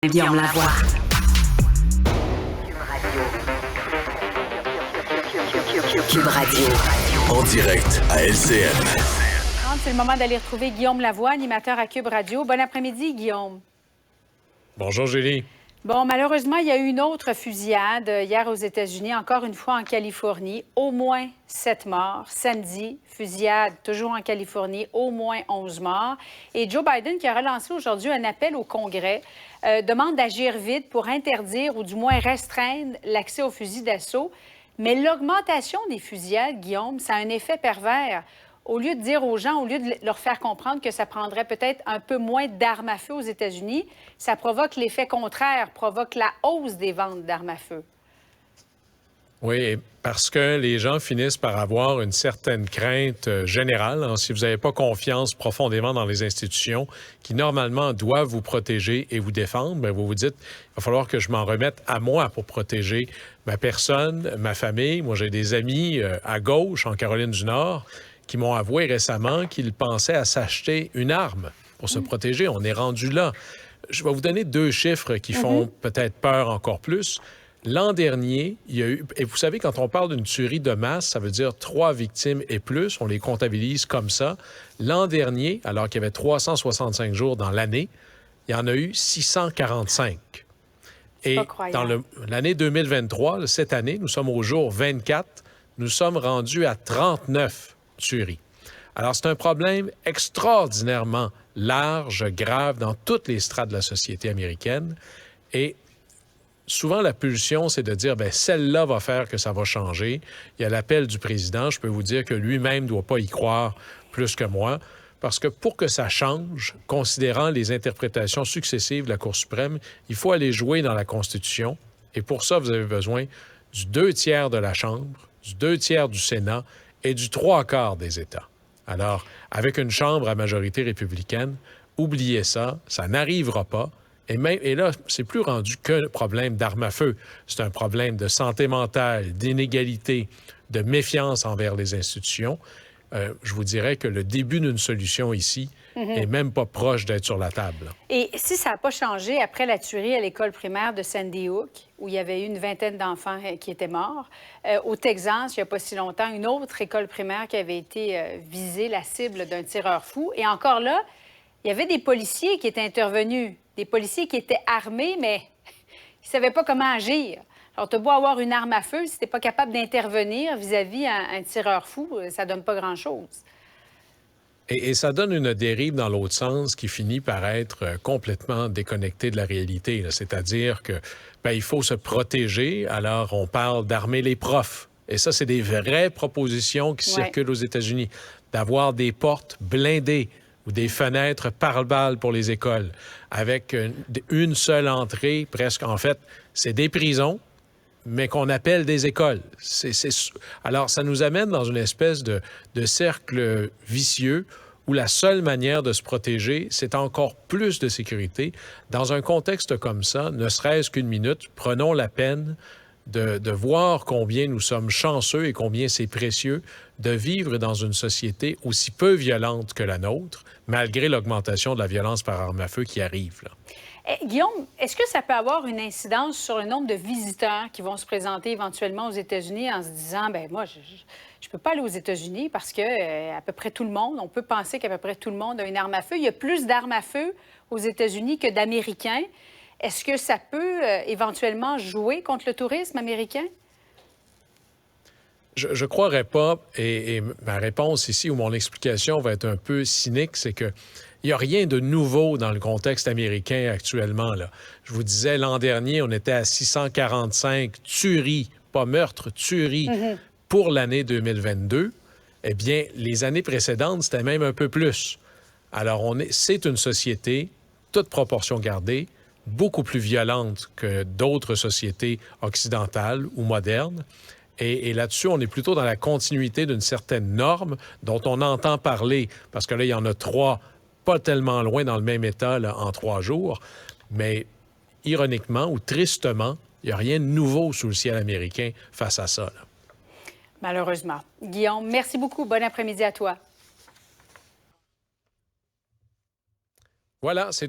Guillaume Lavoie. Cube Radio. En direct à LCN. C'est le moment d'aller retrouver Guillaume Lavoie, animateur à Cube Radio. Bon après-midi, Guillaume. Bonjour, Julie. Bon, malheureusement, il y a eu une autre fusillade hier aux États-Unis, encore une fois en Californie. Au moins 7 morts. Samedi, fusillade toujours en Californie, au moins 11 morts. Et Joe Biden, qui a relancé aujourd'hui un appel au Congrès, demande d'agir vite pour interdire ou du moins restreindre l'accès aux fusils d'assaut. Mais l'augmentation des fusillades, Guillaume, ça a un effet pervers. Au lieu de dire aux gens, au lieu de leur faire comprendre que ça prendrait peut-être un peu moins d'armes à feu aux États-Unis, ça provoque l'effet contraire, provoque la hausse des ventes d'armes à feu. Oui, parce que les gens finissent par avoir une certaine crainte générale. Hein, si vous n'avez pas confiance profondément dans les institutions qui, normalement, doivent vous protéger et vous défendre, bien, vous vous dites, il va falloir que je m'en remette à moi pour protéger ma personne, ma famille. Moi, j'ai des amis à gauche, en Caroline du Nord, qui m'ont avoué récemment qu'ils pensaient à s'acheter une arme pour se protéger. On est rendu là. Je vais vous donner 2 chiffres qui font peut-être peur encore plus. L'an dernier, il y a eu... Et vous savez, quand on parle d'une tuerie de masse, ça veut dire 3 victimes et plus. On les comptabilise comme ça. L'an dernier, alors qu'il y avait 365 jours dans l'année, il y en a eu 645. Et dans l'année 2023, cette année, nous sommes au jour 24, nous sommes rendus à 39 tueries. Alors, c'est un problème extraordinairement large, grave, dans toutes les strates de la société américaine. Et souvent, la pulsion, c'est de dire, bien, celle-là va faire que ça va changer. Il y a l'appel du président. Je peux vous dire que lui-même ne doit pas y croire plus que moi. Parce que pour que ça change, considérant les interprétations successives de la Cour suprême, il faut aller jouer dans la Constitution. Et pour ça, vous avez besoin du 2/3 de la Chambre, du 2/3 du Sénat et du 3/4 des États. Alors, avec une Chambre à majorité républicaine, oubliez ça, ça n'arrivera pas. Et là, c'est plus rendu qu'un problème d'armes à feu. C'est un problème de santé mentale, d'inégalité, de méfiance envers les institutions. Je vous dirais que le début d'une solution ici n'est même pas proche d'être sur la table. Et si ça n'a pas changé après la tuerie à l'école primaire de Sandy Hook, où il y avait eu une vingtaine d'enfants qui étaient morts, au Texas, il n'y a pas si longtemps, une autre école primaire qui avait été visée, la cible d'un tireur fou. Et encore là, il y avait des policiers qui étaient intervenus, des policiers qui étaient armés, mais ils ne savaient pas comment agir. Alors, tu as beau avoir une arme à feu, si tu n'es pas capable d'intervenir vis-à-vis un tireur fou, ça ne donne pas grand-chose. Et ça donne une dérive dans l'autre sens qui finit par être complètement déconnectée de la réalité. C'est-à-dire que il faut se protéger. Alors, on parle d'armer les profs. Et ça, c'est des vraies propositions qui circulent aux États-Unis. D'avoir des portes blindées ou des fenêtres pare-balles pour les écoles, avec une seule entrée, presque. En fait, c'est des prisons, mais qu'on appelle des écoles. Alors, ça nous amène dans une espèce de cercle vicieux où la seule manière de se protéger, c'est encore plus de sécurité. Dans un contexte comme ça, ne serait-ce qu'une minute, prenons la peine de voir combien nous sommes chanceux et combien c'est précieux de vivre dans une société aussi peu violente que la nôtre, malgré l'augmentation de la violence par arme à feu qui arrive, là. Guillaume, est-ce que ça peut avoir une incidence sur le nombre de visiteurs qui vont se présenter éventuellement aux États-Unis en se disant, bien, moi, je ne peux pas aller aux États-Unis parce que à peu près tout le monde, on peut penser qu'à peu près tout le monde a une arme à feu. Il y a plus d'armes à feu aux États-Unis que d'Américains. Est-ce que ça peut éventuellement jouer contre le tourisme américain? Je ne croirais pas, et ma réponse ici, ou mon explication va être un peu cynique, c'est que il n'y a rien de nouveau dans le contexte américain actuellement, là. Je vous disais, l'an dernier, on était à 645 tueries, pas meurtres, tueries, pour l'année 2022. Eh bien, les années précédentes, c'était même un peu plus. Alors, c'est une société, toute proportion gardée, beaucoup plus violente que d'autres sociétés occidentales ou modernes. Et là-dessus, on est plutôt dans la continuité d'une certaine norme dont on entend parler, parce que là, il y en a 3, pas tellement loin dans le même état là, en 3 jours. Mais ironiquement ou tristement, il n'y a rien de nouveau sous le ciel américain face à ça, là. Malheureusement. Guillaume, merci beaucoup. Bon après-midi à toi. Voilà, c'est tout.